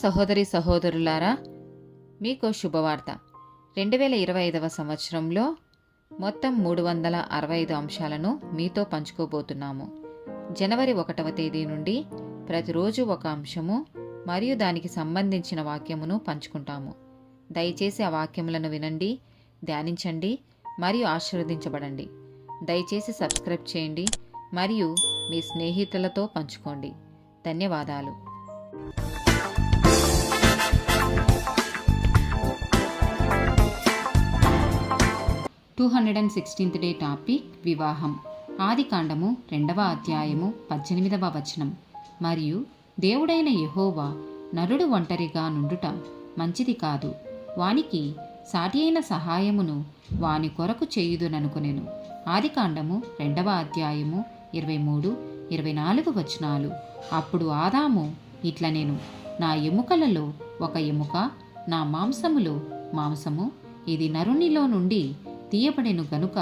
సహోదరి సహోదరులారా, మీకు శుభవార్త. 2025 సంవత్సరంలో మొత్తం 365 అంశాలను మీతో పంచుకోబోతున్నాము. జనవరి 1వ తేదీ నుండి ప్రతిరోజు ఒక అంశము మరియు దానికి సంబంధించిన వాక్యమును పంచుకుంటాము. దయచేసి ఆ వాక్యములను వినండి, ధ్యానించండి మరియు ఆశీర్వదించబడండి. దయచేసి సబ్స్క్రైబ్ చేయండి మరియు మీ స్నేహితులతో పంచుకోండి. ధన్యవాదాలు. 216th డే టాపిక్ వివాహం. ఆదికాండము 2వ అధ్యాయము 18వ వచనం. మరియు దేవుడైన యెహోవా నరుడు ఒంటరిగా నుండుట మంచిది కాదు, వానికి సాటి అయిన సహాయమును వాని కొరకు చేయుదుననుకొనెను. ఆదికాండము 2వ అధ్యాయము 23-24 వచనాలు. అప్పుడు ఆదాము ఇట్లనెను, నా ఎముకలలో ఒక ఎముక, నా మాంసములో మాంసము, ఇది నరునిలో నుండి తీయబడెను గనుక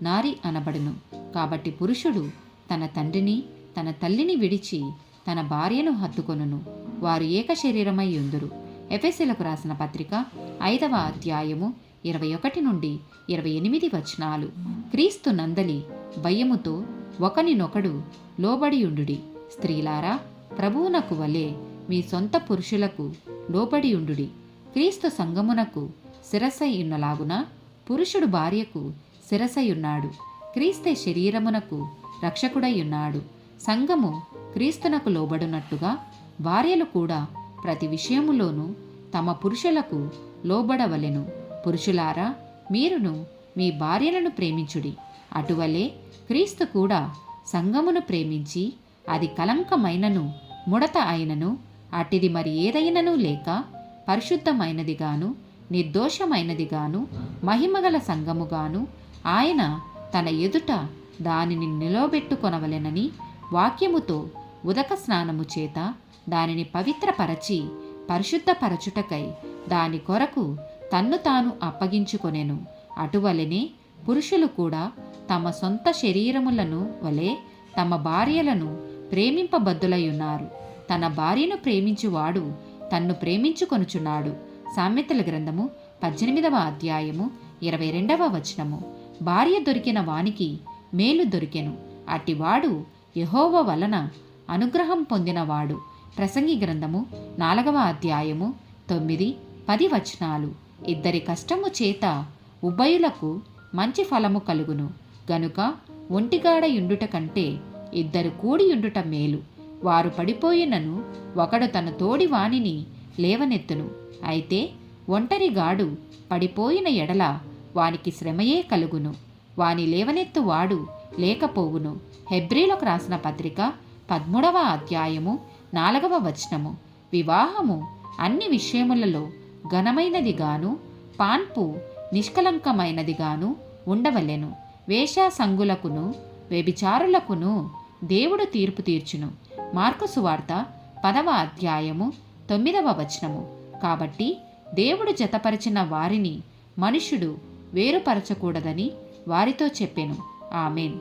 నారి అనబడును. కాబట్టి పురుషుడు తన తండ్రిని తన తల్లిని విడిచి తన భార్యను హత్తుకొనును, వారు ఏక శరీరమై యుందురు. ఎఫెసీయులకు రాసిన పత్రిక 5వ అధ్యాయము 21-28 వచనాలు. క్రీస్తు నందలి భయముతో ఒకనినొకడు లోబడియుండుడి. స్త్రీలారా, ప్రభువునకు వలె మీ సొంత పురుషులకు లోబడియుండుడి. క్రీస్తు సంఘమునకు శిరస్సై ఉన్నలాగున పురుషుడు భార్యకు శిరస్సై ఉన్నాడు. క్రీస్తే శరీరమునకు రక్షకుడై ఉన్నాడు. సంఘము క్రీస్తునకు లోబడినట్టుగా భార్యలు కూడా ప్రతి విషయములోనూ తమ పురుషులకు లోబడవలెను. పురుషులారా, మీరును మీ భార్యలను ప్రేమించుడి. అటువలే క్రీస్తు కూడా సంఘమును ప్రేమించి అది కలంకమైనను ముడత అయినను అట్టిది మరి ఏదైనను లేక పరిశుద్ధమైనదిగాను నిర్దోషమైనదిగాను మహిమగల సంఘముగాను ఆయన తన ఎదుట దానిని నిలవబెట్టుకొనవలెనని వాక్యముతో ఉదక స్నానము చేత దానిని పవిత్రపరచి పరిశుద్ధపరచుటకై దాని కొరకు తన్ను తాను అప్పగించుకొనెను. అటువలనే పురుషులు కూడా తమ సొంత శరీరములను వలె తమ భార్యలను ప్రేమింపబద్దులయ్యున్నారు. తన భార్యను ప్రేమించువాడు తన్ను ప్రేమించుకొనుచున్నాడు. సామెతల గ్రంథము 18వ అధ్యాయము 22వ వచనము. భార్య దొరికిన వానికి మేలు దొరికెను, అట్టివాడు యెహోవా వలన అనుగ్రహం పొందినవాడు. ప్రసంగి గ్రంథము 4వ అధ్యాయము 9-10 వచనాలు. ఇద్దరి కష్టము చేత ఉభయులకు మంచి ఫలము కలుగును గనుక ఒంటిగాడ యుండుట కంటే ఇద్దరు కూడి యుండుట మేలు. వారు పడిపోయినను ఒకడు తన తోడి వానిని లేవనెత్తును. అయితే ఒంటరిగాడు పడిపోయిన ఎడల వానికి శ్రమయే కలుగును, వాని లేవనెత్తువాడు లేకపోవును. హెబ్రీలకు రాసిన పత్రిక 13వ అధ్యాయము 4వ వచనము. వివాహము అన్ని విషయములలో ఘనమైనదిగాను పాన్పు నిష్కలంకమైనదిగాను ఉండవలెను. వేశ్యాసంగులకును వ్యభిచారులకును దేవుడు తీర్పు తీర్చును. మార్కు సువార్త 10వ అధ్యాయము 9వ వచనము. కాబట్టి దేవుడు జతపరిచిన వారిని మనుష్యుడు వేరుపరచకూడదని వారితో చెప్పెను. ఆమేన్.